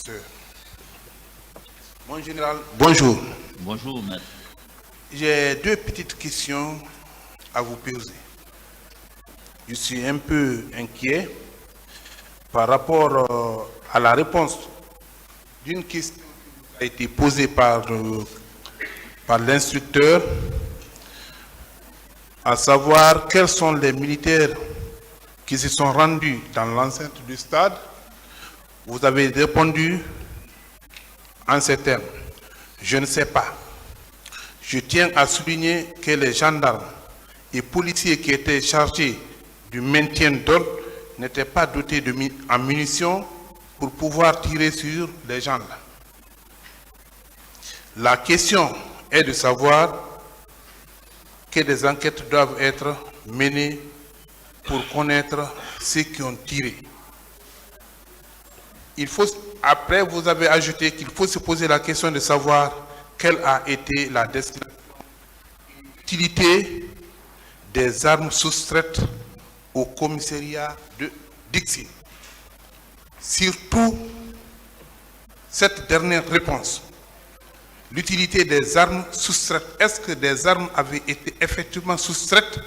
pasteur. Mon général, bonjour. Bonjour, maître. J'ai deux petites questions à vous poser. Je suis un peu inquiet par rapport à la réponse d'une question qui a été posée par l'instructeur, à savoir quels sont les militaires qui se sont rendus dans l'enceinte du stade. Vous avez répondu en ces termes: je ne sais pas. Je tiens à souligner que les gendarmes et policiers qui étaient chargés du maintien d'ordre n'étaient pas dotés en munitions pour pouvoir tirer sur les gens. La question est de savoir que des enquêtes doivent être menées pour connaître ceux qui ont tiré. Après, vous avez ajouté qu'il faut se poser la question de savoir quelle a été la destination, l'utilité des armes soustraites au commissariat de Dixie. Surtout, cette dernière réponse, l'utilité des armes soustraites. Est-ce que des armes avaient été effectivement soustraites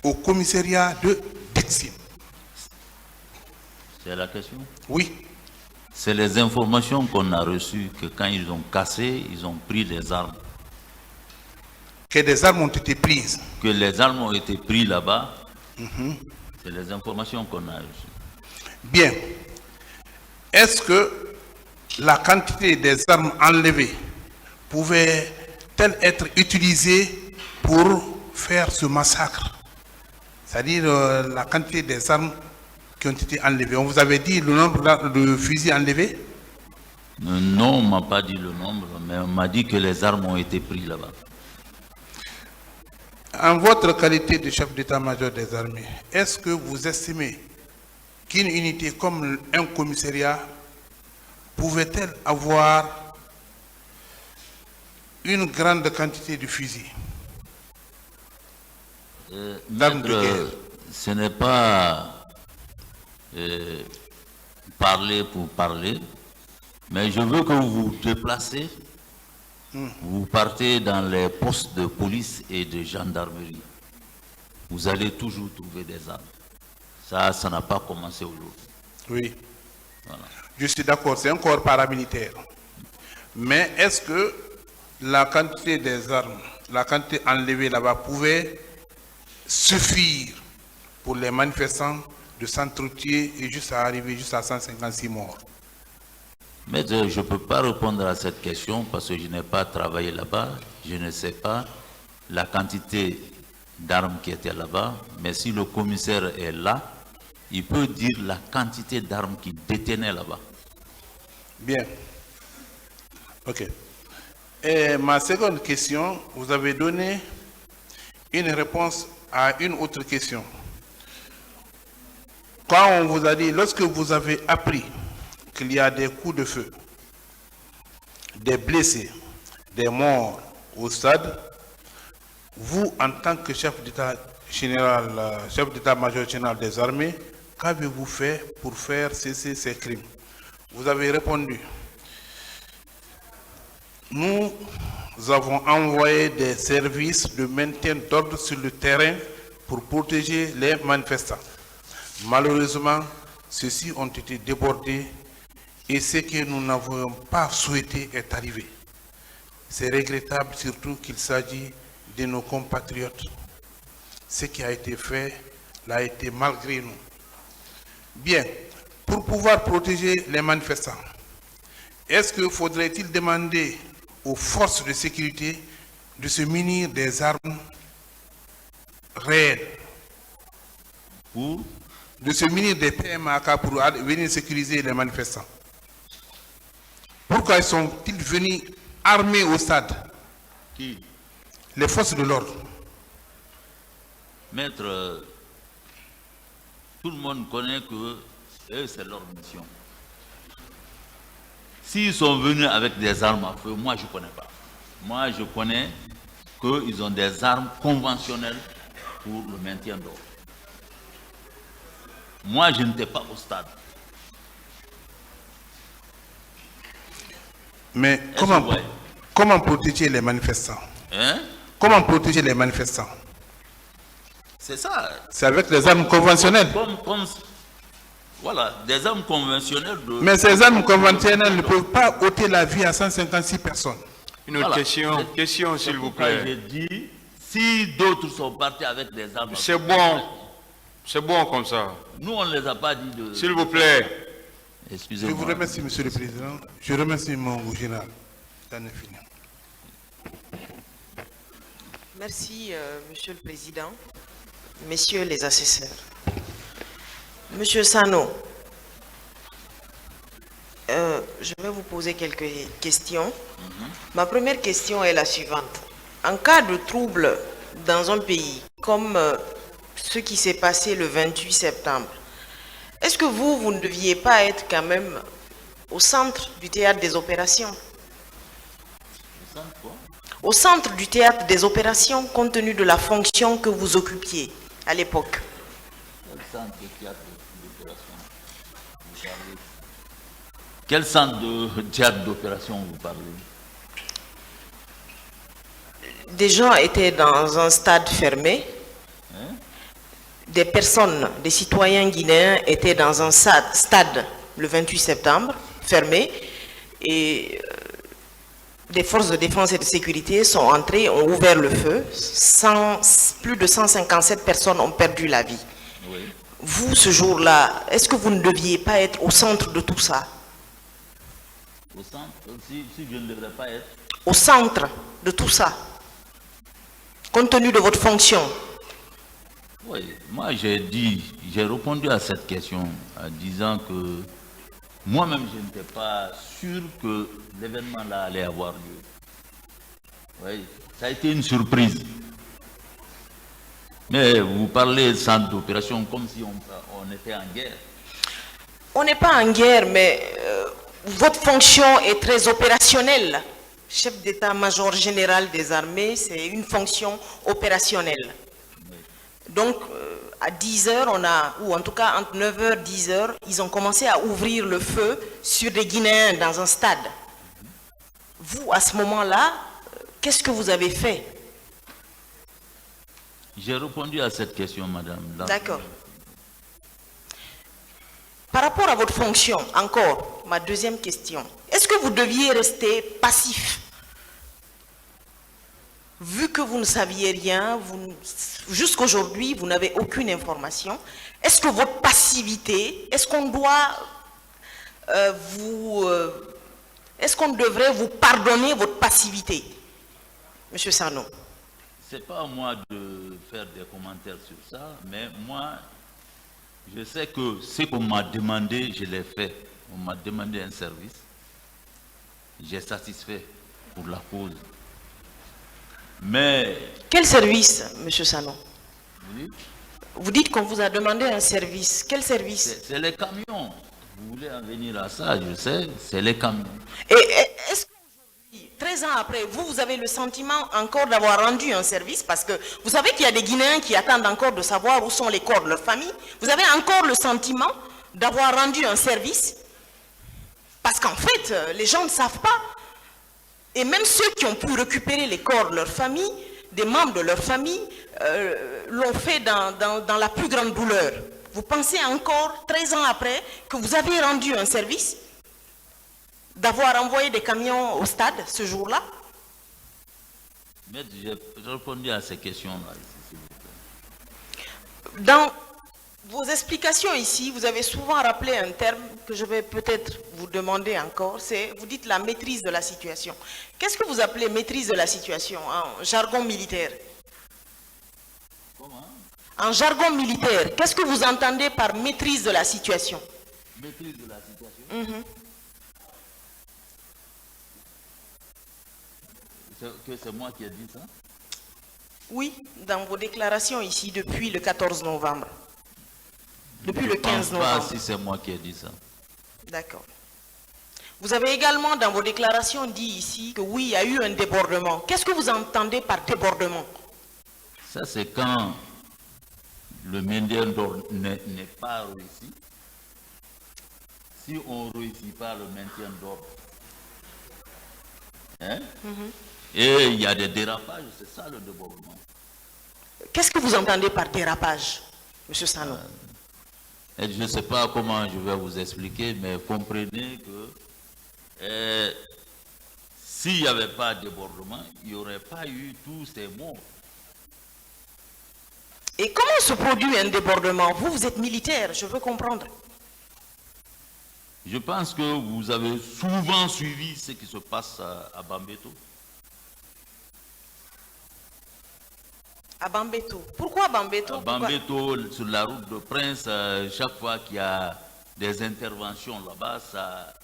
au commissariat de Dixie? C'est la question? Oui. C'est les informations qu'on a reçues que quand ils ont cassé, ils ont pris les armes. Que des armes ont été prises. Que les armes ont été prises là-bas. C'est les informations qu'on a reçues. Bien. Est-ce que la quantité des armes enlevées pouvait-elle être utilisée pour faire ce massacre? C'est-à-dire la quantité des armes qui ont été enlevées. On vous avait dit le nombre de fusils enlevés? Non, on ne m'a pas dit le nombre, mais on m'a dit que les armes ont été prises là-bas. En votre qualité de chef d'état-major des armées, est-ce que vous estimez qu'une unité comme un commissariat pouvait-elle avoir une grande quantité de fusils? D'armes de guerre? Ce n'est pas parler pour parler, mais je veux que vous vous déplacez. Vous partez dans les postes de police et de gendarmerie. Vous allez toujours trouver des armes. Ça n'a pas commencé aujourd'hui. Oui. Voilà. Je suis d'accord, c'est un corps paramilitaire. Mais est-ce que la quantité des armes, la quantité enlevée là-bas pouvait suffire pour les manifestants de s'entretuer et juste à arriver jusqu'à 156 morts? Mais je ne peux pas répondre à cette question parce que je n'ai pas travaillé là-bas. Je ne sais pas la quantité d'armes qui étaient là-bas. Mais si le commissaire est là, il peut dire la quantité d'armes qu'il détenait là-bas. Bien. OK. Et ma seconde question, vous avez donné une réponse à une autre question. Quand on vous a dit, lorsque vous avez appris qu'il y a des coups de feu, des blessés, des morts au stade, vous, en tant que chef d'état-major général des armées, qu'avez-vous fait pour faire cesser ces crimes? Vous avez répondu: nous avons envoyé des services de maintien d'ordre sur le terrain pour protéger les manifestants. Malheureusement, ceux-ci ont été débordés et ce que nous n'avons pas souhaité est arrivé. C'est regrettable surtout qu'il s'agit de nos compatriotes. Ce qui a été fait l'a été malgré nous. Bien, pour pouvoir protéger les manifestants, est-ce que faudrait-il demander aux forces de sécurité de se munir des armes réelles, de se munir des PMAK pour venir sécuriser les manifestants? Pourquoi sont-ils venus armés au stade? Qui? Les forces de l'ordre. Maître, tout le monde connaît que c'est leur mission. S'ils sont venus avec des armes à feu, moi je ne connais pas. Moi je connais qu'ils ont des armes conventionnelles pour le maintien d'ordre. Moi je n'étais pas au stade. Mais Est-ce que vous voyez? comment protéger les manifestants? Hein? Comment protéger les manifestants? C'est ça. C'est avec les armes conventionnelles. Voilà, des armes conventionnelles. Mais ces armes conventionnelles ne peuvent pas ôter la vie à 156 personnes. Une autre Voilà. question s'il vous J'ai plaît. dit, si d'autres sont partis avec des armes. C'est bon comme ça. Nous, on ne les a pas dit de. S'il vous plaît. Je vous Excusez-moi. remercie, Monsieur le Président. Je remercie mon général. J'en ai fini. Merci, Monsieur le Président, Messieurs les assesseurs. Monsieur Sano, je vais vous poser quelques questions. Ma première question est la suivante. En cas de trouble dans un pays, comme ce qui s'est passé le 28 septembre, est-ce que vous ne deviez pas être quand même au centre du théâtre des opérations? Au centre du théâtre des opérations, compte tenu de la fonction que vous occupiez à l'époque. Quel centre de théâtre d'opération vous parlez? Des gens étaient dans un stade fermé. Des personnes, des citoyens guinéens étaient dans un stade le 28 septembre, fermé. Et des forces de défense et de sécurité sont entrées, ont ouvert le feu. Plus de 157 personnes ont perdu la vie. Oui. Vous, ce jour-là, est-ce que vous ne deviez pas être au centre de tout ça? Au centre, si je ne devrais pas être. Au centre de tout ça, compte tenu de votre fonction. Oui, moi j'ai répondu à cette question en disant que moi-même je n'étais pas sûr que l'événement là allait avoir lieu. Oui, ça a été une surprise. Mais vous parlez de centre d'opération comme si on était en guerre. On n'est pas en guerre, mais votre fonction est très opérationnelle. Chef d'état-major général des armées, c'est une fonction opérationnelle. Donc, à 10h, ou en tout cas entre 9h et 10h, ils ont commencé à ouvrir le feu sur des Guinéens dans un stade. Vous, à ce moment-là, qu'est-ce que vous avez fait? J'ai répondu à cette question, madame. D'accord. Par rapport à votre fonction, encore, ma deuxième question. Est-ce que vous deviez rester passif? Vu que vous ne saviez rien, jusqu'aujourd'hui, vous n'avez aucune information. Est-ce que votre passivité, est-ce qu'on devrait vous pardonner votre passivité, Monsieur Sano? C'est pas à moi de faire des commentaires sur ça, mais moi, je sais que ce qu'on m'a demandé, je l'ai fait. On m'a demandé un service. J'ai satisfait pour la cause. Mais... Quel service, Monsieur Sano? Oui, Vous dites qu'on vous a demandé un service. Quel service? c'est les camions. Vous voulez en venir à ça, je sais, c'est les camions. Et est-ce qu'aujourd'hui, 13 ans après, vous avez le sentiment encore d'avoir rendu un service? Parce que vous savez qu'il y a des Guinéens qui attendent encore de savoir où sont les corps de leur famille. Vous avez encore le sentiment d'avoir rendu un service? Parce qu'en fait, les gens ne savent pas. Et même ceux qui ont pu récupérer les corps de leur famille, des membres de leur famille, l'ont fait dans la plus grande douleur. Vous pensez encore, 13 ans après, que vous avez rendu un service d'avoir envoyé des camions au stade ce jour-là? Maître, j'ai répondu à ces questions-là. S'il vous plaît. Dans vos explications ici, vous avez souvent rappelé un terme que je vais peut-être vous demander encore, c'est, vous dites la maîtrise de la situation. Qu'est-ce que vous appelez maîtrise de la situation en jargon militaire? Comment? En jargon militaire, qu'est-ce que vous entendez par maîtrise de la situation? Maîtrise de la situation. C'est moi qui ai dit ça? Oui, dans vos déclarations ici depuis le 14 novembre. Depuis le 15 Je ne pense novembre. pas si c'est moi qui ai dit ça. D'accord. Vous avez également dans vos déclarations dit ici que oui, il y a eu un débordement. Qu'est-ce que vous entendez par débordement? Ça, c'est quand le maintien d'ordre n'est pas réussi. Si on ne réussit pas le maintien d'ordre, Hein? Et il y a des dérapages, c'est ça le débordement. Qu'est-ce que vous entendez par dérapage, M. Sano? Et je ne sais pas comment je vais vous expliquer, mais comprenez que s'il n'y avait pas de débordement, il n'y aurait pas eu tous ces morts. Et comment se produit un débordement? Vous êtes militaire, je veux comprendre. Je pense que vous avez souvent suivi ce qui se passe à Bambeto. À Bambeto. Pourquoi Bambeto? À Bambeto, sur la route de Prince, chaque fois qu'il y a des interventions là-bas, ça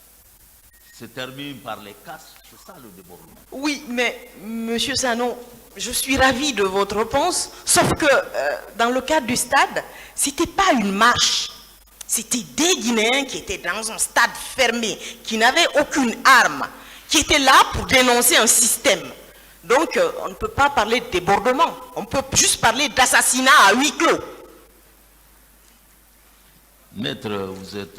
se termine par les casses. C'est ça le débordement. Oui, mais M. Sano, je suis ravi de votre réponse, sauf que dans le cadre du stade, ce n'était pas une marche. C'était des Guinéens qui étaient dans un stade fermé, qui n'avaient aucune arme, qui étaient là pour dénoncer un système. Donc, on ne peut pas parler de débordement. On peut juste parler d'assassinat à huis clos. Maître, vous êtes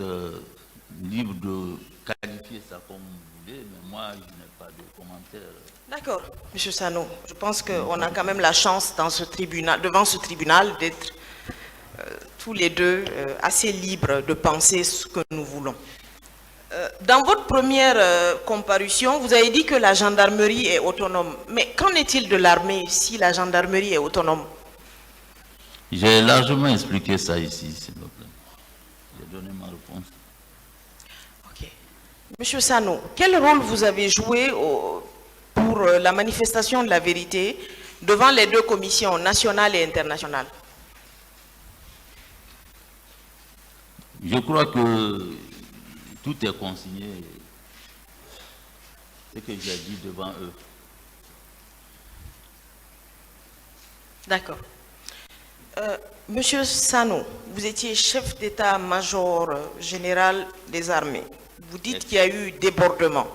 libre de qualifier ça comme vous voulez, mais moi, je n'ai pas de commentaire. D'accord, M. Sano. Je pense qu'on a quand même la chance dans ce tribunal, devant ce tribunal d'être tous les deux assez libres de penser ce que nous voulons. Dans votre première comparution, vous avez dit que la gendarmerie est autonome. Mais qu'en est-il de l'armée si la gendarmerie est autonome? J'ai largement expliqué ça ici, s'il vous plaît. J'ai donné ma réponse. Ok. Monsieur Sano, quel rôle vous avez joué pour la manifestation de la vérité devant les deux commissions nationales et internationales? Je crois que tout est consigné, ce que j'ai dit devant eux. D'accord. Monsieur Sano, vous étiez chef d'état-major général des armées. Vous dites qu'il y a eu débordement,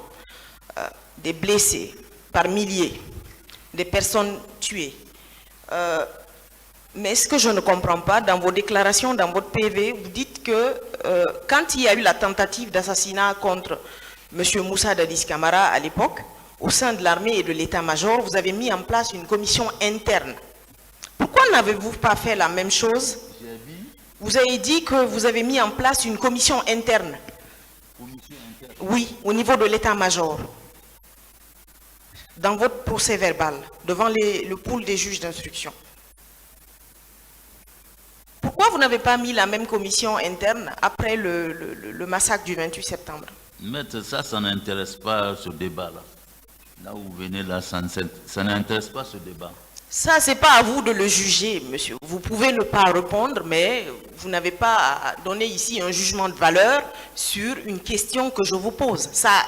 des blessés par milliers, des personnes tuées. Mais ce que je ne comprends pas, dans vos déclarations, dans votre PV, vous dites que quand il y a eu la tentative d'assassinat contre M. Moussa Dadis Camara à l'époque, au sein de l'armée et de l'état-major, vous avez mis en place une commission interne. Pourquoi n'avez-vous pas fait la même chose? Vous avez dit que vous avez mis en place une commission interne. Oui, au niveau de l'état-major. Dans votre procès verbal, devant le pool des juges d'instruction. Pourquoi vous n'avez pas mis la même commission interne après le massacre du 28 septembre? Maître, ça n'intéresse pas ce débat-là. Là où vous venez là, ça n'intéresse pas ce débat. Ça, ce n'est pas à vous de le juger, monsieur. Vous pouvez ne pas répondre, mais vous n'avez pas à donner ici un jugement de valeur sur une question que je vous pose. Ça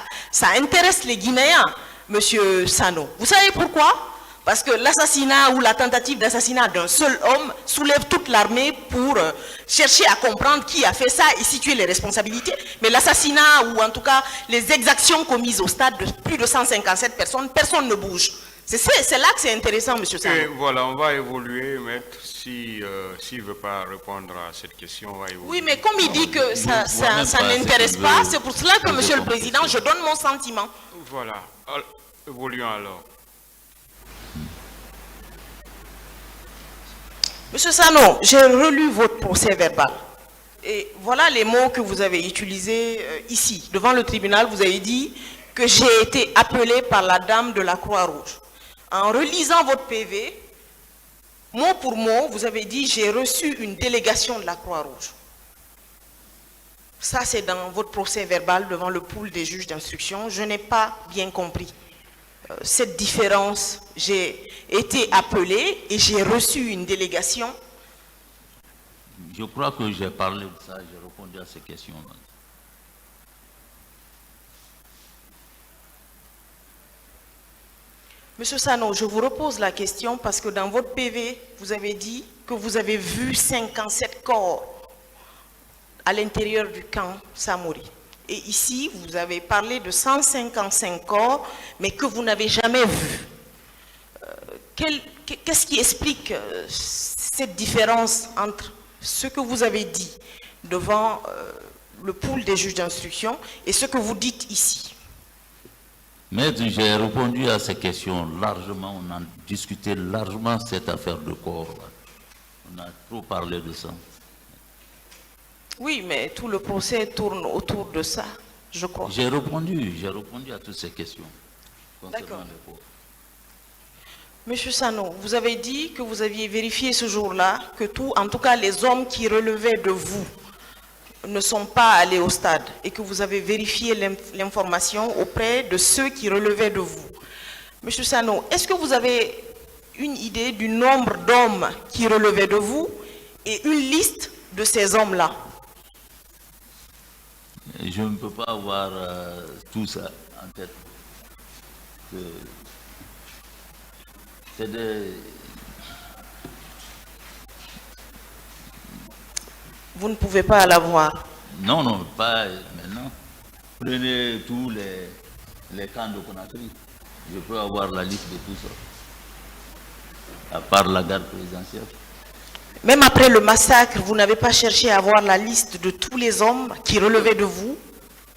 intéresse les Guinéens, monsieur Sano. Vous savez pourquoi? Parce que l'assassinat ou la tentative d'assassinat d'un seul homme soulève toute l'armée pour chercher à comprendre qui a fait ça et situer les responsabilités. Mais l'assassinat ou en tout cas les exactions commises au stade de plus de 157 personnes, personne ne bouge. C'est là que c'est intéressant, M. Sano. Et voilà, on va évoluer, maître. S'il ne veut pas répondre à cette question, on va évoluer. Oui, mais comme il dit que ça n'intéresse pas, c'est pour cela que, Monsieur le Président, je donne mon sentiment. Voilà, évoluons alors. Monsieur Sano, j'ai relu votre procès verbal. Et voilà les mots que vous avez utilisés ici. Devant le tribunal, vous avez dit que j'ai été appelé par la dame de la Croix-Rouge. En relisant votre PV, mot pour mot, vous avez dit j'ai reçu une délégation de la Croix-Rouge. Ça, c'est dans votre procès verbal devant le pool des juges d'instruction. Je n'ai pas bien compris cette différence. J'ai été appelé et j'ai reçu une délégation. Je crois que j'ai parlé de ça, j'ai répondu à ces questions-là. Monsieur Sano, je vous repose la question parce que dans votre PV, vous avez dit que vous avez vu 57 corps à l'intérieur du camp Samori. Et ici, vous avez parlé de 155 corps, mais que vous n'avez jamais vus. Qu'est-ce qui explique cette différence entre ce que vous avez dit devant le pool des juges d'instruction et ce que vous dites ici? Maître, j'ai répondu à ces questions largement, on a discuté largement cette affaire de corps. On a trop parlé de ça. Oui, mais tout le procès tourne autour de ça, je crois. J'ai répondu à toutes ces questions concernant D'accord. les corps. Monsieur Sano, vous avez dit que vous aviez vérifié ce jour-là que en tout cas les hommes qui relevaient de vous ne sont pas allés au stade et que vous avez vérifié l'information auprès de ceux qui relevaient de vous. Monsieur Sano, est-ce que vous avez une idée du nombre d'hommes qui relevaient de vous et une liste de ces hommes-là? Je ne peux pas avoir tout ça en tête. C'est des... Vous ne pouvez pas l'avoir. Non, non, pas maintenant. Prenez tous les camps de Conakry. Je peux avoir la liste de tout ça. À part la garde présidentielle. Même après le massacre, vous n'avez pas cherché à avoir la liste de tous les hommes qui relevaient de vous?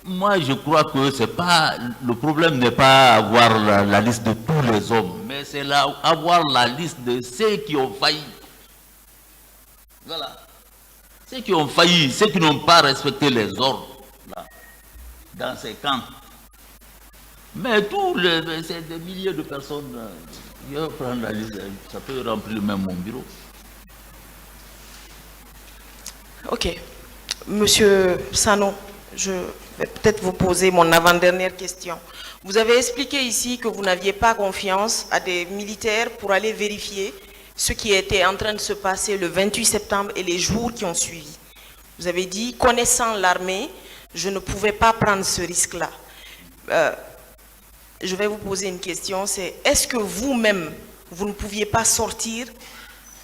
Moi, je crois que c'est pas... Le problème n'est pas avoir la liste de tous les hommes, mais c'est avoir la liste de ceux qui ont failli. Voilà. Ceux qui ont failli, ceux qui n'ont pas respecté les ordres, là, dans ces camps. Mais c'est des milliers de personnes. Je vais prendre la liste, ça peut remplir même mon bureau. Ok. Monsieur Sano, je vais peut-être vous poser mon avant-dernière question. Vous avez expliqué ici que vous n'aviez pas confiance à des militaires pour aller vérifier ce qui était en train de se passer le 28 septembre et les jours qui ont suivi. Vous avez dit, connaissant l'armée, je ne pouvais pas prendre ce risque-là. Je vais vous poser une question, c'est est-ce que vous-même, vous ne pouviez pas sortir,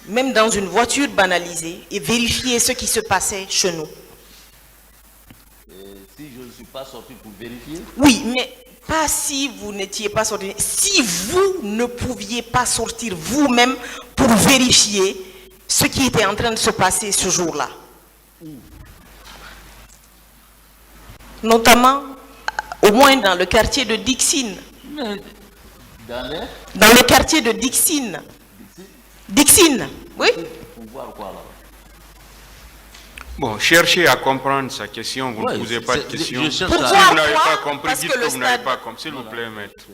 même dans une voiture banalisée, et vérifier ce qui se passait chez nous? Si je ne suis pas sorti pour vérifier? Oui, mais pas si vous n'étiez pas sorti. Si vous ne pouviez pas sortir vous-même pour vérifier ce qui était en train de se passer ce jour-là. Notamment, au moins dans le quartier de Dixine. Dans le quartier de Dixine. Dixine, oui. Pour voir quoi là? Bon, cherchez à comprendre sa question, vous Ouais, ne posez pas de je questions. cherche Si à- vous n'avez Pourquoi? pas compris, Parce dites que que le vous n'avez stade- pas compris, s'il vous plaît, maître.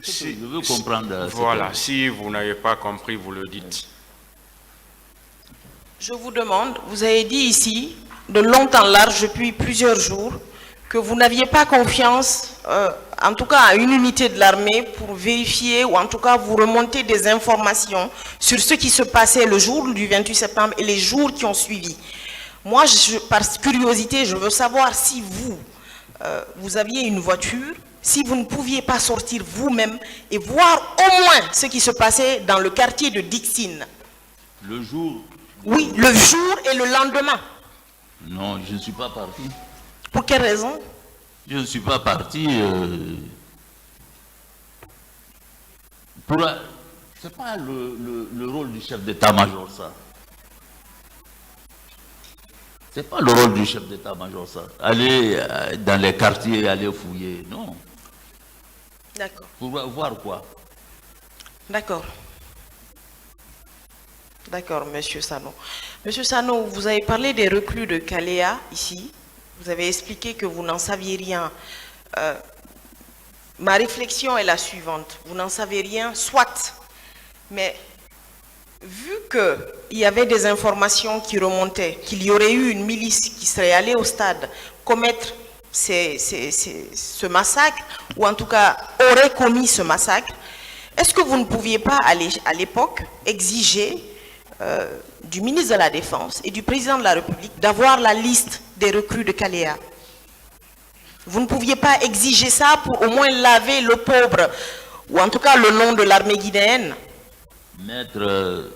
Je veux comprendre. Voilà, si vous n'avez pas compris, vous le dites. Je vous demande, vous avez dit ici, de long en large, depuis plusieurs jours, que vous n'aviez pas confiance, en tout cas à une unité de l'armée, pour vérifier, ou en tout cas vous remonter des informations sur ce qui se passait le jour du 28 septembre et les jours qui ont suivi. Moi, par curiosité, je veux savoir si vous aviez une voiture, si vous ne pouviez pas sortir vous-même et voir au moins ce qui se passait dans le quartier de Dixine. Le jour? Oui, le jour et le lendemain. Non, je ne suis pas parti. Pour quelle raison? Je ne suis pas parti. C'est pas le rôle du chef d'état-major, ça. C'est pas le rôle du chef d'état-major, ça. Aller dans les quartiers, aller fouiller, non. D'accord. Pour voir quoi? D'accord. D'accord, Monsieur Sano. Monsieur Sano, vous avez parlé des recrues de Kalea ici. Vous avez expliqué que vous n'en saviez rien. Ma réflexion est la suivante. Vous n'en savez rien, soit. Mais vu qu'il y avait des informations qui remontaient, qu'il y aurait eu une milice qui serait allée au stade commettre ce massacre, ou en tout cas aurait commis ce massacre, est-ce que vous ne pouviez pas aller à l'époque exiger du ministre de la Défense et du président de la République d'avoir la liste des recrues de Kalea? Vous ne pouviez pas exiger ça pour au moins laver le pauvre, ou en tout cas le nom de l'armée guinéenne? Maître,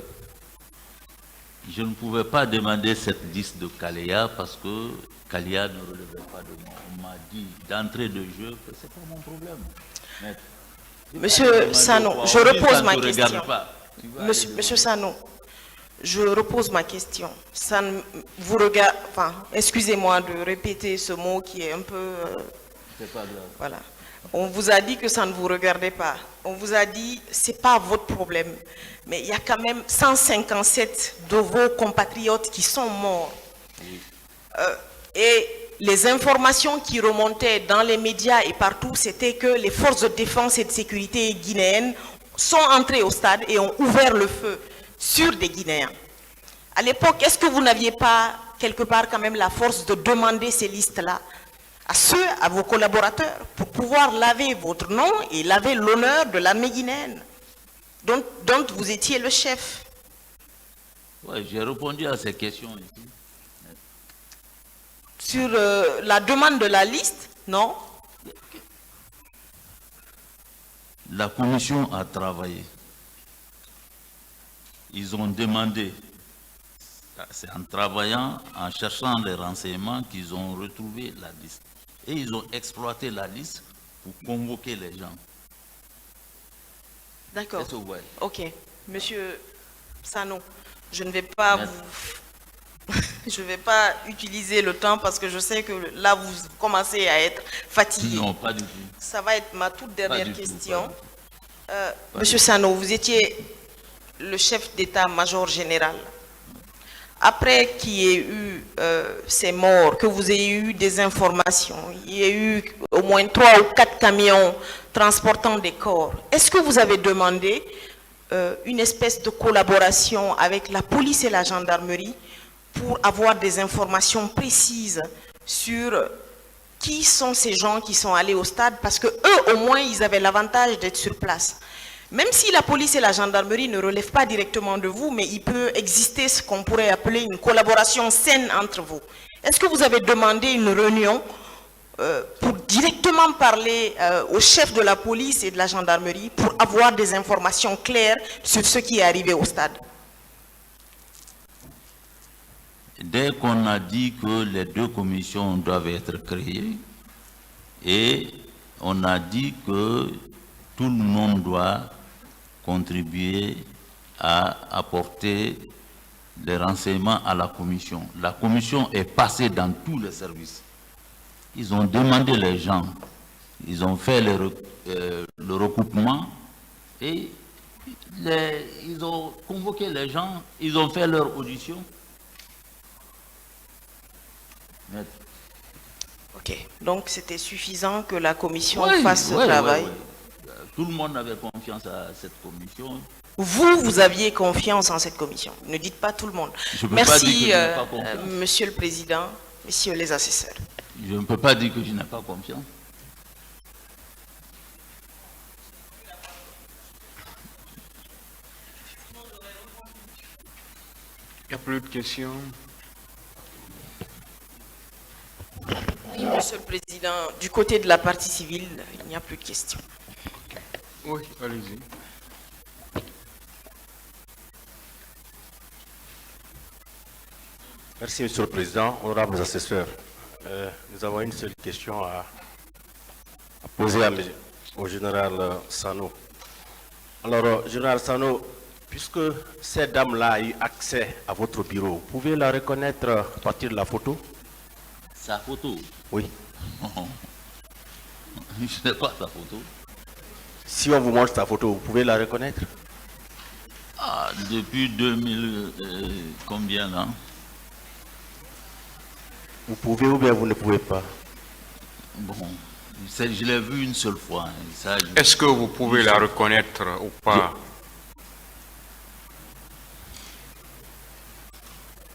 je ne pouvais pas demander cette liste de Kalea parce que Kalea ne relevait pas de moi. On m'a dit d'entrée de jeu que ce n'est pas mon problème. Maître, Monsieur Sano, je repose ma question. Monsieur Monsieur Sano, je repose ma question. Ça ne vous regarde, enfin, excusez-moi de répéter ce mot qui est un peu... c'est pas grave. Voilà. On vous a dit que ça ne vous regardait pas. On vous a dit, ce n'est pas votre problème. Mais il y a quand même 157 de vos compatriotes qui sont morts. Et les informations qui remontaient dans les médias et partout, c'était que les forces de défense et de sécurité guinéennes sont entrées au stade et ont ouvert le feu sur des Guinéens. À l'époque, est-ce que vous n'aviez pas quelque part quand même la force de demander ces listes-là à vos collaborateurs, pour pouvoir laver votre nom et laver l'honneur de l'armée guinéenne, dont vous étiez le chef? Oui, j'ai répondu à ces questions ici. Sur la demande de la liste, non? La commission a travaillé. Ils ont demandé, c'est en travaillant, en cherchant les renseignements qu'ils ont retrouvé la liste. Et ils ont exploité la liste pour convoquer les gens. D'accord. Est-ce que vous voyez? Ok. Monsieur Sano, je ne vais pas je ne vais pas utiliser le temps parce que je sais que là, vous commencez à être fatigué. Non, pas du tout. Ça va être ma toute dernière question. Pas Monsieur Sano, vous étiez le chef d'état-major général. Après qu'il y ait eu ces morts, que vous ayez eu des informations, il y a eu au moins 3 ou 4 camions transportant des corps, est-ce que vous avez demandé une espèce de collaboration avec la police et la gendarmerie pour avoir des informations précises sur qui sont ces gens qui sont allés au stade? Parce que eux, au moins, ils avaient l'avantage d'être sur place. Même si la police et la gendarmerie ne relèvent pas directement de vous, mais il peut exister ce qu'on pourrait appeler une collaboration saine entre vous. Est-ce que vous avez demandé une réunion pour directement parler au chef de la police et de la gendarmerie pour avoir des informations claires sur ce qui est arrivé au stade? Dès qu'on a dit que les 2 commissions doivent être créées, et on a dit que tout le monde doit contribuer à apporter des renseignements à la commission. La commission est passée dans tous les services. Ils ont demandé les gens, ils ont fait le recoupement et ils ont convoqué les gens, ils ont fait leur audition. Ok, donc c'était suffisant que la commission fasse ce travail. Tout le monde avait confiance à cette commission. Vous aviez confiance en cette commission. Ne dites pas tout le monde. Merci, Monsieur le Président, Messieurs les assesseurs. Je ne peux pas dire que je n'ai pas confiance. Il n'y a plus de questions. Oui, Monsieur le Président, du côté de la partie civile, il n'y a plus de questions. Oui, allez-y. Merci, Monsieur le Président. Honorables assesseurs, nous avons une seule question à poser au général Sano. Alors, général Sano, puisque cette dame-là a eu accès à votre bureau, vous pouvez la reconnaître à partir de la photo? Sa photo? Oui. Je n'ai pas sa photo. Si on vous montre sa photo, vous pouvez la reconnaître? Ah, depuis 2000, combien là? Vous pouvez ou bien vous ne pouvez pas? Bon, je l'ai vue une seule fois. Est-ce que vous pouvez la reconnaître ou pas?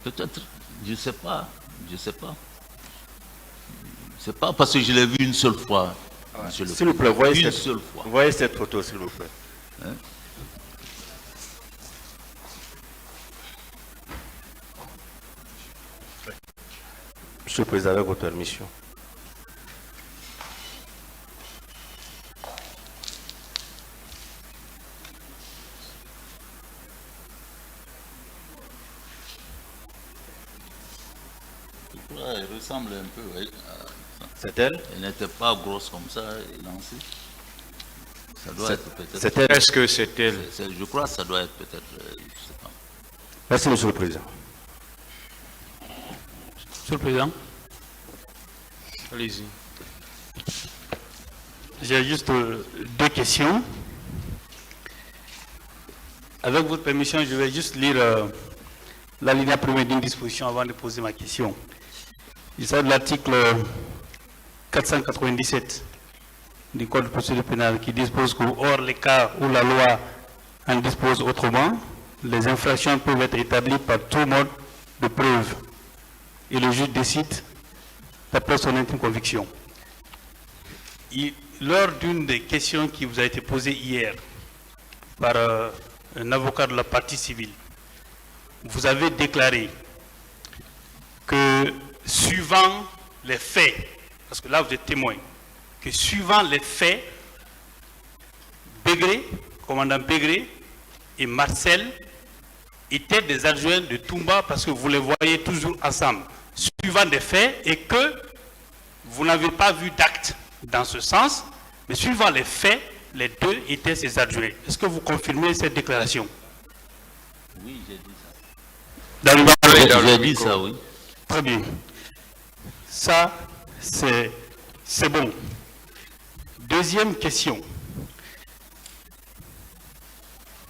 Peut-être, je ne sais pas. Je ne sais pas. C'est pas parce que je l'ai vue une seule fois. S'il vous plaît, voyez voyez cette photo, s'il vous plaît. Hein? Monsieur le Président, avec votre permission. Elle ressemble un peu, oui. C'est elle? Elle n'était pas grosse comme ça, élancée. Ça doit être peut-être... C'est elle? Est-ce que c'est elle? Je crois que ça doit être peut-être... je ne sais pas. Merci, Monsieur le Président. Monsieur le Président. Allez-y. J'ai juste deux questions. Avec votre permission, je vais juste lire l'alinéa première d'une disposition avant de poser ma question. Il s'agit de l'article 497 du Code de procédure pénale qui dispose que, hors les cas où la loi en dispose autrement, les infractions peuvent être établies par tout mode de preuve et le juge décide d'après son intime conviction. Lors d'une des questions qui vous a été posée hier par un avocat de la partie civile, vous avez déclaré que suivant les faits, parce que là vous êtes témoin, que suivant les faits, Bégré, commandant Bégré et Marcel étaient des adjoints de Toumba parce que vous les voyez toujours ensemble, suivant des faits, et que vous n'avez pas vu d'acte dans ce sens, mais suivant les faits, les deux étaient ses adjoints. Est-ce que vous confirmez cette déclaration? Oui, j'ai dit ça. J'ai dit ça, oui. Très bien. Ça, c'est bon. Deuxième question.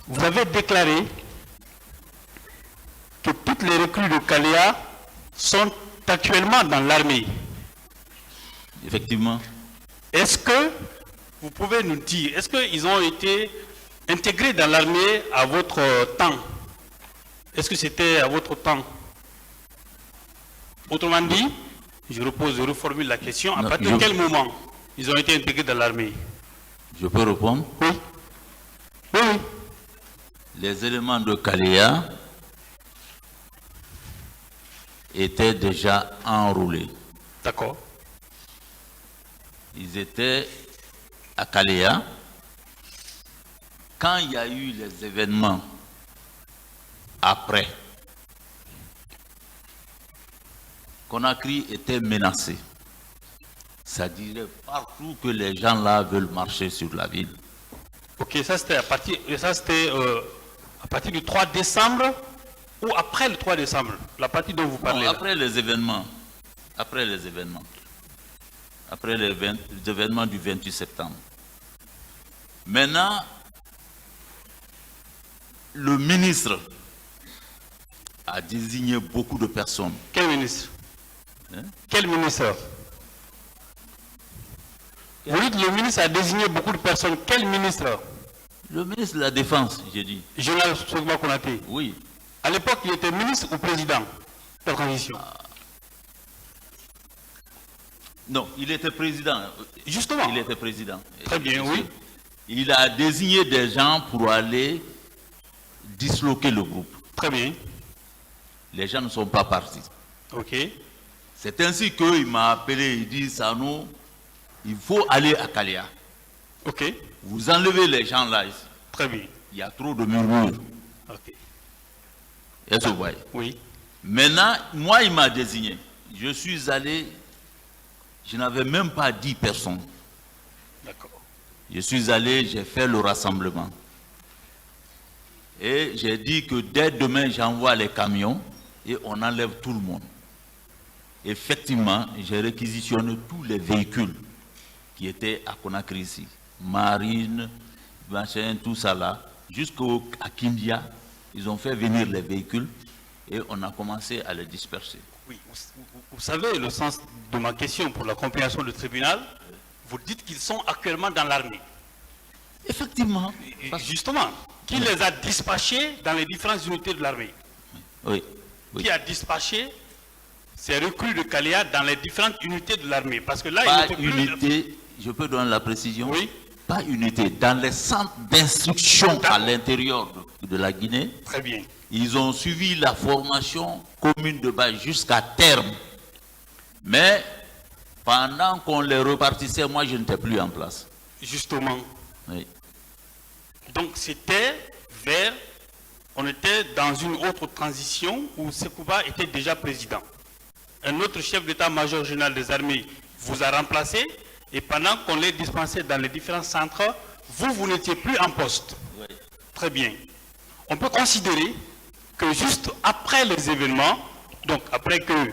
Vous avez déclaré que toutes les recrues de Kaléa sont actuellement dans l'armée. Effectivement. Est-ce que vous pouvez nous dire, est-ce qu'ils ont été intégrés dans l'armée à votre temps? Est-ce que c'était à votre temps? Autrement dit, je reformule la question, à partir de quel moment ils ont été intégrés dans l'armée? Je peux répondre? Oui. Oui, oui. Les éléments de Kaléa étaient déjà enrôlés. D'accord. Ils étaient à Kaléa. Quand il y a eu les événements après, Conakry était menacé. Ça dirait partout que les gens là veulent marcher sur la ville. Ok, ça c'était à partir du 3 décembre ou après le 3 décembre, la partie dont vous parlez. Non, après les événements. Après les événements du 28 septembre. Maintenant, le ministre a désigné beaucoup de personnes. Quel ministre? Hein? Quel ministre? Vous dites le ministre a désigné beaucoup de personnes. Quel ministre? Le ministre de la Défense, j'ai dit. Général Sogba Konaté. Oui. À l'époque, il était ministre ou président de la transition? Non, il était président. Justement. Il était président. Très bien, oui. Il a désigné des gens pour aller disloquer le groupe. Très bien. Les gens ne sont pas partis. Ok. C'est ainsi qu'il m'a appelé, il dit, Sano, il faut aller à Kaléa. Ok. Vous enlevez les gens là ici. Très bien. Il y a trop de murmures. Ok. Est-ce que vous voyez? Oui. Maintenant, moi, il m'a désigné. Je suis allé, je n'avais même pas 10 personnes. D'accord. Je suis allé, j'ai fait le rassemblement. Et j'ai dit que dès demain, j'envoie les camions et on enlève tout le monde. Effectivement, j'ai réquisitionné tous les véhicules qui étaient à Conakry ici. Marine, machin, tout ça là. Jusqu'à Kindia, ils ont fait venir les véhicules et on a commencé à les disperser. Oui, vous savez le sens de ma question pour la compréhension du tribunal. Vous dites qu'ils sont actuellement dans l'armée. Effectivement. Justement, qui les a dispatchés dans les différentes unités de l'armée? Oui. Oui. Qui a dispatché ces recrues de Kaléa dans les différentes unités de l'armée? Parce que là, Pas il ne peut unité, je peux donner la précision? Oui. Pas unité, dans les centres d'instruction à l'intérieur de la Guinée. Très bien. Ils ont suivi la formation commune de base jusqu'à terme. Mais pendant qu'on les repartissait, moi je n'étais plus en place. Justement. Oui. Donc c'était on était dans une autre transition où Sekouba était déjà président. Un autre chef d'état-major général des armées vous a remplacé et pendant qu'on les dispensait dans les différents centres, vous n'étiez plus en poste. Oui. Très bien. On peut considérer que juste après les événements, donc après que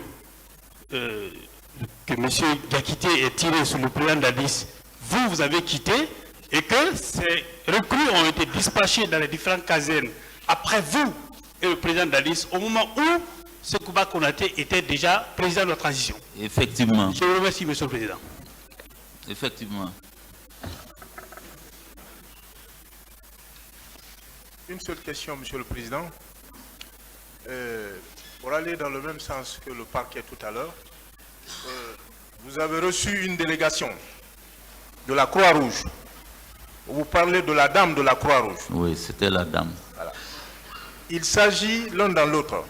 M. Gakité est tiré sur le président d'Addis, vous avez quitté et que ces recrues ont été dispatchées dans les différentes casernes après vous et le président Dadis au moment où Sekouba Konaté était déjà président de la transition. Effectivement. Je vous remercie, Monsieur le Président. Effectivement. Une seule question, Monsieur le Président. Pour aller dans le même sens que le parquet tout à l'heure, vous avez reçu une délégation de la Croix-Rouge. Vous parlez de la dame de la Croix-Rouge. Oui, c'était la dame. Voilà. Il s'agit l'un dans l'autre.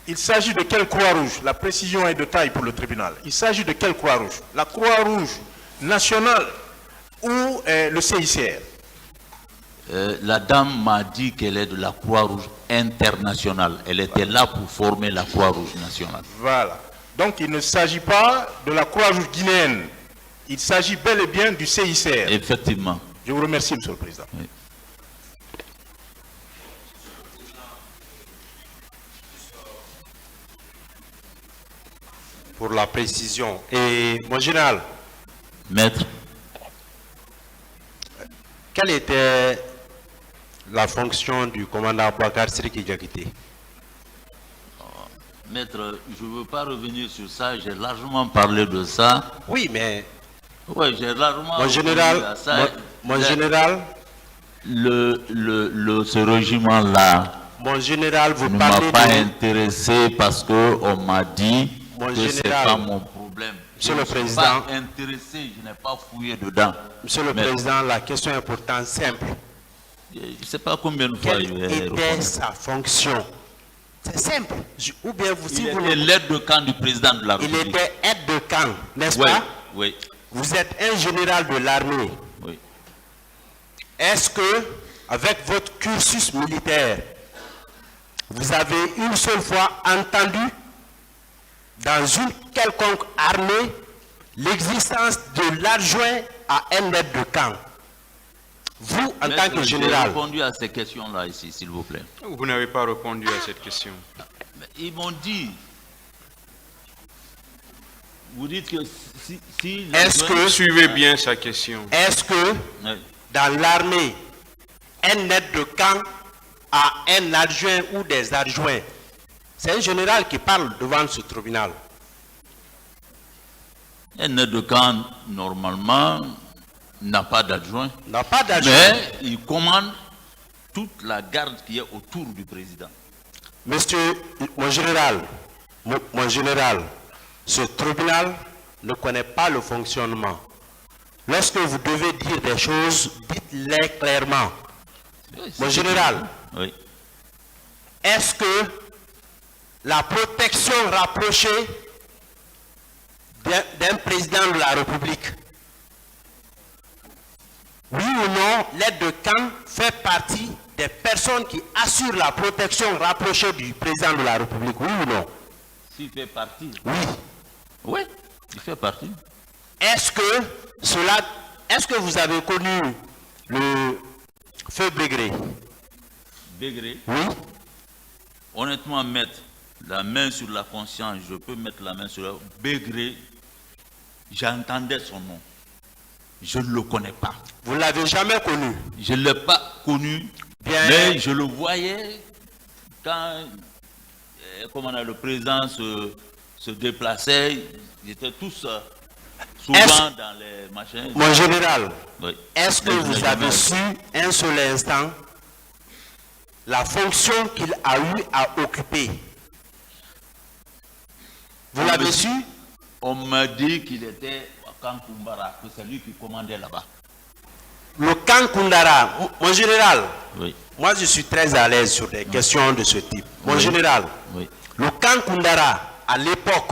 Il s'agit de quelle Croix-Rouge? La précision est de taille pour le tribunal. Il s'agit de quelle Croix-Rouge? La Croix-Rouge nationale ou le CICR? La dame m'a dit qu'elle est de la Croix-Rouge internationale. Elle était là pour former la Croix-Rouge nationale. Voilà. Donc il ne s'agit pas de la Croix-Rouge guinéenne. Il s'agit bel et bien du CICR. Effectivement. Je vous remercie, Monsieur le Président. Oui. Pour la précision. Et mon général, Maître, quelle était la fonction du commandant Bouakar Siriki Diakité? Maître, je ne veux pas revenir sur ça. J'ai largement parlé de ça. Oui, mais Oui, j'ai largement mon général, à ça. mon général, Ce régiment-là mon général, vous ne m'a parlez pas de... intéressé parce qu'on m'a dit Mon que ce n'est général, pas mon problème. Monsieur Je le ne suis Président, pas intéressé, je n'ai pas fouillé dedans. Monsieur le Mais Président, la question est pourtant simple. Je ne sais pas combien de fois Quelle je vais était répondre. sa fonction? C'est simple. Ou bien vous, si Il vous était le... l'aide de camp du président de la Il République. était aide de camp, n'est-ce Oui, pas? oui, Vous êtes un général de l'armée. oui. Est-ce que, avec votre cursus militaire, vous avez une seule fois entendu dans une quelconque armée l'existence de l'adjoint à un aide de camp? Vous, en Maître, tant que j'ai général, répondu à ces questions-là ici, s'il vous plaît. Vous n'avez pas répondu à cette question. Mais ils m'ont dit... Vous dites que si est-ce que, Suivez bien sa question. est-ce que Oui. dans l'armée, un aide de camp a un adjoint ou des adjoints? C'est un général qui parle devant ce tribunal. Un aide de camp, normalement, n'a pas d'adjoint, N'a pas d'adjoint. mais il commande toute la garde qui est autour du président. Monsieur, mon général, ce tribunal ne connaît pas le fonctionnement. Lorsque vous devez dire des choses, dites-les clairement. Oui, Mon c'est- général, Oui. est-ce que la protection rapprochée d'un président de la République, oui ou non, l'aide de camp fait partie des personnes qui assurent la protection rapprochée du président de la République, oui ou non? S'il fait partie. Oui. Oui, il fait partie. Est-ce que vous avez connu le feu Bégré? Bégré, Oui. honnêtement, mettre la main sur la conscience, je peux mettre la main sur la... Bégré, j'entendais son nom. Je ne le connais pas. Vous ne l'avez jamais connu? Je ne l'ai pas connu, Bien. mais je le voyais quand le président se déplaçait. Ils étaient tous souvent dans les machins. Mon général, Oui. est-ce que Mais je vous n'ai avez jamais- su un seul instant la fonction qu'il a eu à occuper? Vous l'avez su? On m'a dit qu'il était à Kankumbara, que c'est lui qui commandait là-bas. Le camp Koundara, mon général, Oui, moi je suis très à l'aise sur des questions de ce type. Mon Oui. général, oui. le camp Koundara, à l'époque,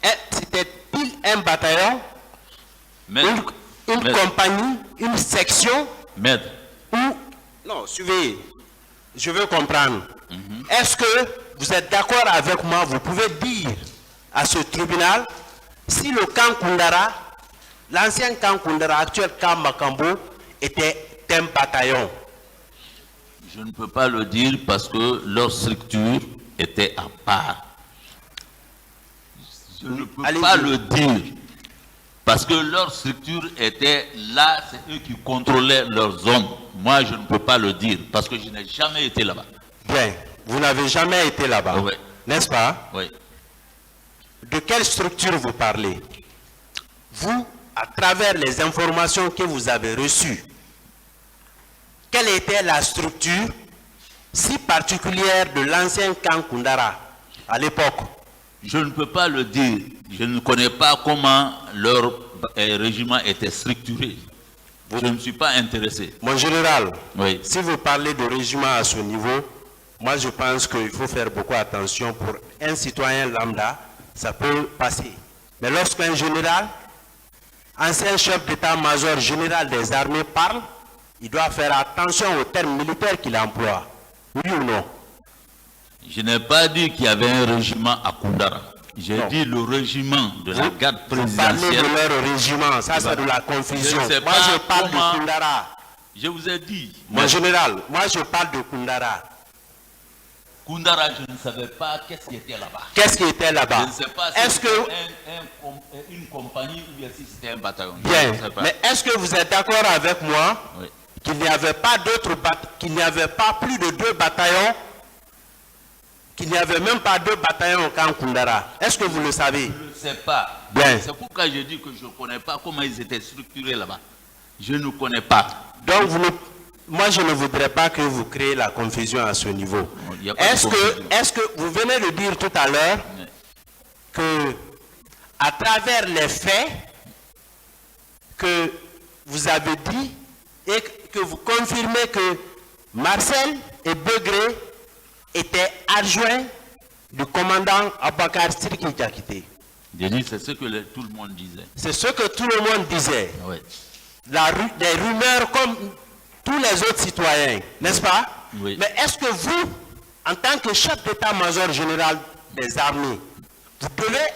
c'était-il un bataillon, Maître, une Maître. compagnie, une section maître, ou... Non, suivez, je veux comprendre. Est-ce que vous êtes d'accord avec moi? Vous pouvez dire à ce tribunal si le camp Koundara, l'ancien camp Koundara, actuel camp Makambo, était un bataillon. je ne peux pas le dire parce que leur structure était à part. Je ne peux allez-y. pas le dire. Parce que leur structure était là, c'est eux qui contrôlaient leur zone. Moi, je ne peux pas le dire parce que je n'ai jamais été là-bas. Bien, vous n'avez jamais été là-bas, Oui. n'est-ce pas? Oui. De quelle structure vous parlez? Vous, à travers les informations que vous avez reçues, quelle était la structure si particulière de l'ancien camp Koundara à l'époque? Je ne peux pas le dire. Je ne connais pas comment leur régiment était structuré. Je ne suis pas intéressé. Mon général, Oui. si vous parlez de régiment à ce niveau, moi je pense qu'il faut faire beaucoup attention. Pour un citoyen lambda, ça peut passer. Mais lorsqu'un général, ancien chef d'état-major général des armées parle, il doit faire attention aux termes militaires qu'il emploie. Oui ou non? Je n'ai pas dit qu'il y avait un régiment à Koundara. J'ai Non. dit le régiment de la garde Vous parlez présidentielle. de leur régiment, ça c'est de la confusion. Je ne sais Moi pas je parle comment- de Koundara. Je vous ai dit. Mon général, moi je parle de Koundara. Koundara, je ne savais pas qu'est-ce qui était là-bas. Qu'est-ce qui était Je là-bas? ne sais pas si Est-ce c'était que... une compagnie ou bien si c'était un bataillon. Je Bien, ne sais pas. mais est-ce que vous êtes d'accord avec moi Oui. qu'il n'y avait pas qu'il n'y avait pas plus de 2 bataillons, qu'il n'y avait même pas 2 bataillons au camp Koundara? Est-ce que vous le savez? Je ne sais pas. Bien. C'est pourquoi je dis que je ne connais pas comment ils étaient structurés là-bas. Je ne connais pas. Donc, moi, je ne voudrais pas que vous créez la confusion à ce niveau. Il y a pas de confusion. Est-ce que vous venez de dire tout à l'heure Oui. que, à travers les faits que vous avez dit et que vous confirmez que Marcel et Begré étaient adjoints du commandant Abakar Siriki Diakité? J'ai dit, c'est ce que tout le monde disait. C'est ce que tout le monde disait. Oui. Des rumeurs comme tous les autres citoyens, n'est-ce pas? Oui. Mais est-ce que vous, en tant que chef d'état-major général des armées, vous devez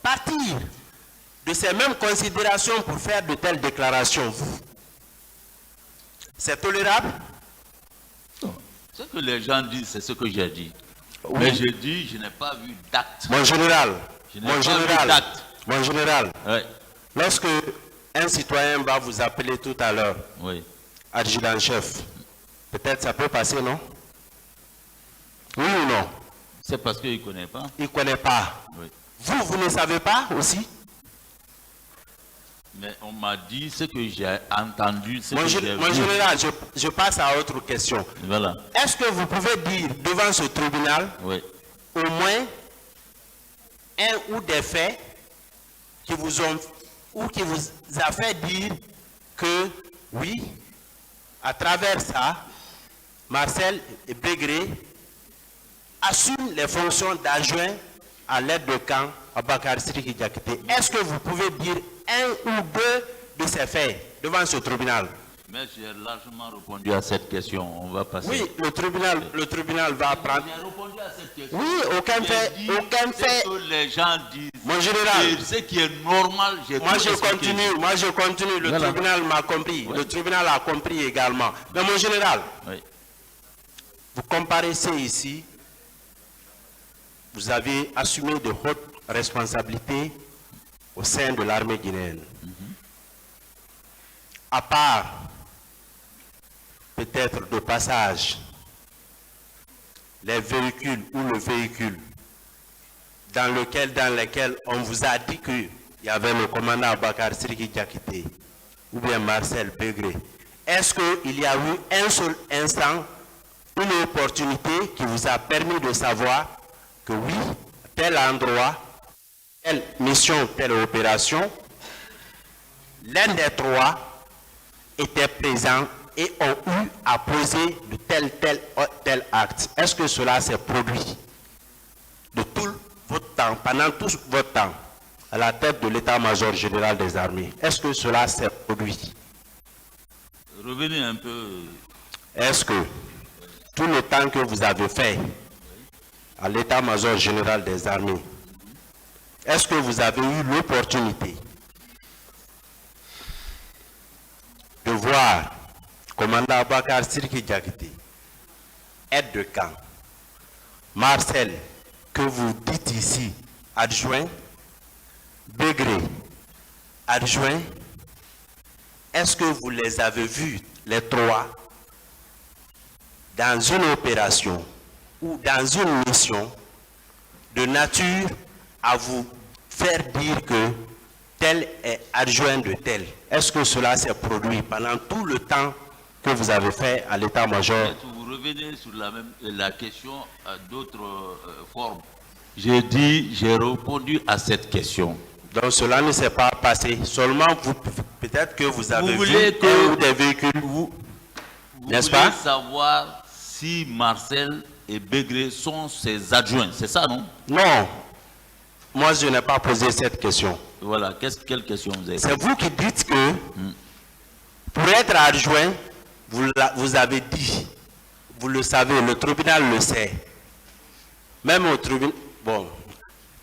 partir de ces mêmes considérations pour faire de telles déclarations, vous? C'est tolérable? Ce que les gens disent, c'est ce que j'ai dit. Mais je dis, je n'ai pas vu d'acte. Mon général, Je n'ai pas vu d'acte. mon général, Oui. lorsque un citoyen va vous appeler tout à l'heure, Oui. adjudant-chef, peut-être ça peut passer, non? Oui ou non? C'est parce qu'il ne connaît pas. Il ne connaît pas. Oui. Vous ne savez pas aussi? Mais on m'a dit ce que j'ai entendu, ce que Mon j'ai vu. général, je passe à autre question. Voilà. Est-ce que vous pouvez dire devant ce tribunal Oui. au moins un ou des faits qui vous ont ou qui vous a fait dire que oui, à travers ça, Marcel et Begré assument les fonctions d'adjoint à l'aide de camp à Bakar Siriki Diakité? Est-ce que vous pouvez dire un ou 2 de ces faits devant ce tribunal? Mais j'ai largement répondu à cette question. On va passer. Oui, le tribunal va prendre. J'ai répondu à cette question. Oui, aucun J'ai fait, dit aucun ce fait. que les gens disent. Mon général. Et ce qui est normal, j'ai Moi tout je expliqué. continue, le Voilà. tribunal m'a compris, le tribunal a compris également. Mais mon général, Oui. vous comparaissez ici, vous avez assumé de hautes responsabilités au sein de l'armée guinéenne. À part peut-être de passage, les véhicules ou le véhicule dans lesquels on vous a dit qu'il y avait le commandant Abakar Siriki Diakité ou bien Marcel Begré. Est-ce qu'il y a eu un seul instant, une opportunité qui vous a permis de savoir que oui, tel endroit, telle mission, telle opération, l'un des 3 était présent et ont eu à poser de tel acte? Est-ce que cela s'est produit de tout votre temps, pendant tout votre temps, à la tête de l'état-major général des armées? Est-ce que cela s'est produit? Revenez un peu. Est-ce que tout le temps que vous avez fait à l'état-major général des armées, est-ce que vous avez eu l'opportunité de voir commandant Abakar Siriki Diakité, aide de camp, Marcel, que vous dites ici, adjoint, Begré, adjoints, est-ce que vous les avez vus, les trois, dans une opération ou dans une mission de nature à vous faire dire que tel est adjoint de tel? Est-ce que cela s'est produit pendant tout le temps que vous avez fait à l'état-major? Vous revenez sur la question à d'autres formes. J'ai dit, j'ai répondu à cette question. Donc cela ne s'est pas passé. Seulement, peut-être que vous avez Vous vu voulez que des véhicules, vous n'est-ce voulez pas? savoir si Marcel et Bégré sont ses adjoints, c'est ça, non? Non. Moi, je n'ai pas posé cette question. Voilà, quelle question vous avez? C'est vous qui dites que pour être adjoint, vous avez dit, vous le savez, le tribunal le sait. Même au tribunal, bon,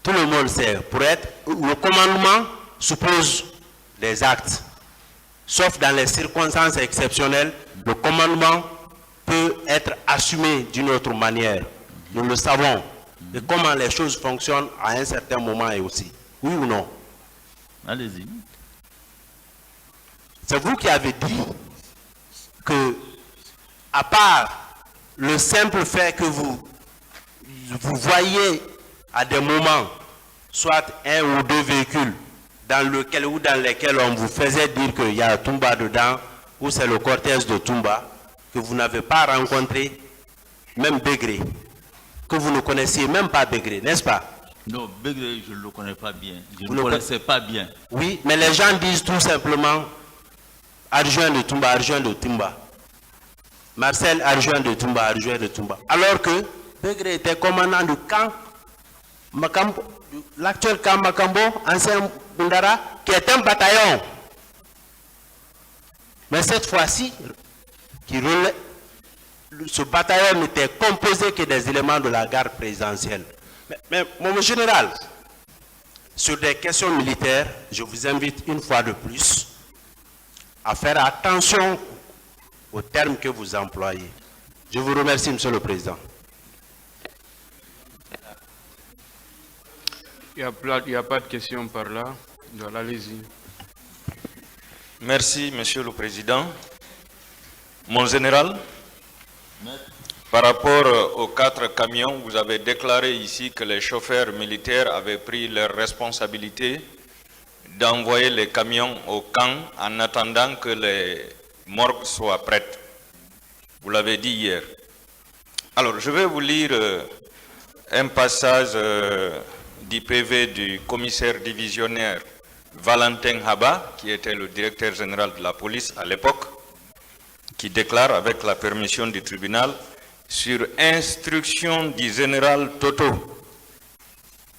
tout le monde sait. Pour être, le commandement suppose des actes. Sauf dans les circonstances exceptionnelles, le commandement peut être assumé d'une autre manière. Nous le savons. Et comment les choses fonctionnent à un certain moment et aussi. Oui ou non? Allez-y. C'est vous qui avez dit que, à part le simple fait que vous voyez à des moments, soit un ou deux véhicules dans lesquels on vous faisait dire qu'il y a Toumba dedans, ou c'est le cortège de Toumba, que vous n'avez pas rencontré, même Bégré, que vous ne connaissiez même pas Bégré, n'est-ce pas? Non, Bégré, je ne le connais pas bien. Je ne le connaissais pas bien. Oui, mais les gens disent tout simplement adjoint de Toumba, adjoint de Toumba. Marcel, adjoint de Toumba, adjoint de Toumba. Alors que Bégré était commandant du camp Makambo, l'actuel camp Makambo, ancien Bundara, qui est un bataillon. Mais cette fois-ci, ce bataillon n'était composé que des éléments de la garde présidentielle. Mais mon général, sur des questions militaires, je vous invite une fois de plus à faire attention aux termes que vous employez. Je vous remercie, Monsieur le Président. Il n'y a pas de questions par là. Donc, allez-y. Merci, Monsieur le Président. Mon général, par rapport aux 4 camions, vous avez déclaré ici que les chauffeurs militaires avaient pris leurs responsabilités d'envoyer les camions au camp en attendant que les morgues soient prêtes. Vous l'avez dit hier. Alors, je vais vous lire un passage du PV du commissaire divisionnaire Valentin Haba, qui était le directeur général de la police à l'époque, qui déclare avec la permission du tribunal: sur instruction du général Toto,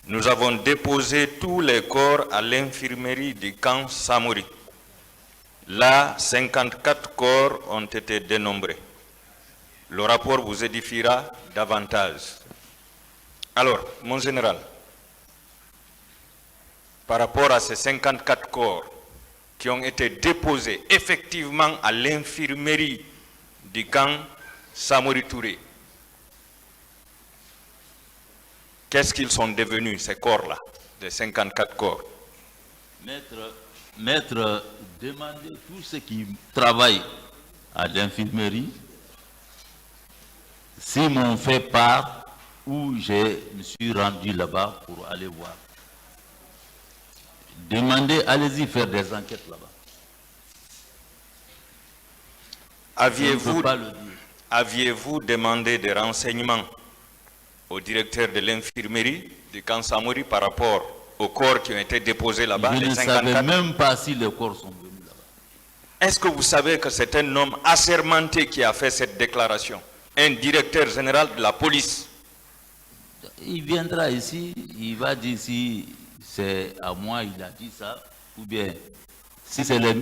nous avons déposé tous les corps à l'infirmerie du camp Samori. Là, 54 corps ont été dénombrés. Le rapport vous édifiera davantage. Alors, mon général, par rapport à ces 54 corps qui ont été déposés effectivement à l'infirmerie du camp Samori Touré, qu'est-ce qu'ils sont devenus, ces corps-là, des 54 corps? Maître, demandez tous ceux qui travaillent à l'infirmerie s'ils m'ont fait part où je me suis rendu là-bas pour aller voir. Demandez, allez-y faire des enquêtes là-bas. Aviez-vous demandé des renseignements au directeur de l'infirmerie du camp Samori par rapport aux corps qui ont été déposés là-bas? Je ne savais même pas si les corps sont venus là-bas. Est-ce que vous savez que c'est un homme assermenté qui a fait cette déclaration? Un directeur général de la police. Il viendra ici, il va dire si c'est à moi il a dit ça, ou bien si c'est les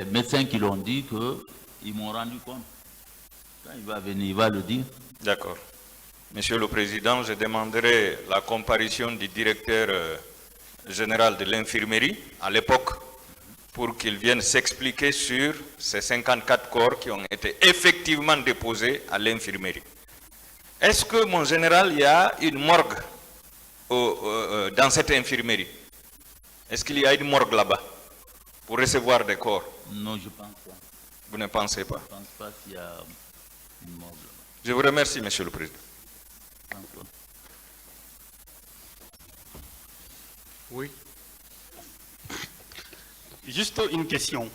médecins qui l'ont dit qu'ils m'ont rendu compte. Quand il va venir, il va le dire. D'accord. Monsieur le Président, je demanderai la comparution du directeur général de l'infirmerie à l'époque pour qu'il vienne s'expliquer sur ces 54 corps qui ont été effectivement déposés à l'infirmerie. Est-ce que, mon général, il y a une morgue dans cette infirmerie? Est-ce qu'il y a une morgue là-bas pour recevoir des corps? Non, je pense pas. Vous ne pensez pas? Je pense pas qu'il y a une mort là-bas. Je vous remercie, Monsieur le Président. Je pense pas. Oui. Juste une question.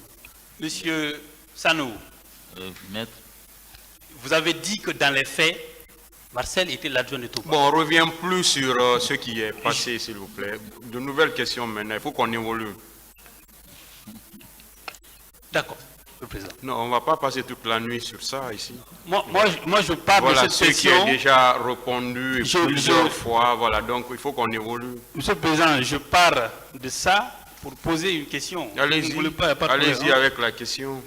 Monsieur Sano, Maître, vous avez dit que dans les faits, Marcel était l'adjoint de Touba. Bon, on ne revient plus sur ce qui est passé, s'il vous plaît. De nouvelles questions maintenant. Il faut qu'on évolue. D'accord, le président. Non, on ne va pas passer toute la nuit sur ça ici. Moi, je parle Voilà de ce cette qui est question. déjà répondu Je- plusieurs je- fois. Voilà, donc il faut qu'on évolue. Monsieur le Président, je parle de ça pour poser une question. Vous ne Allez-y, voulez pas, il y a pas de allez-y problème, hein? avec la question.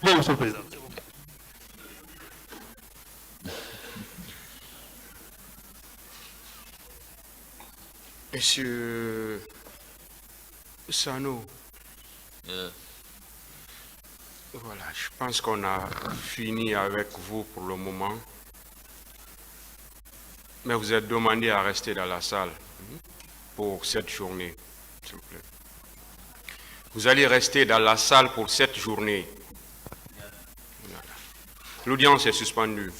Bon, Monsieur le Président. Monsieur Sano, voilà, je pense qu'on a fini avec vous pour le moment. Mais vous êtes demandé à rester dans la salle pour cette journée, s'il vous plaît. Vous allez rester dans la salle pour cette journée. Voilà. L'audience est suspendue.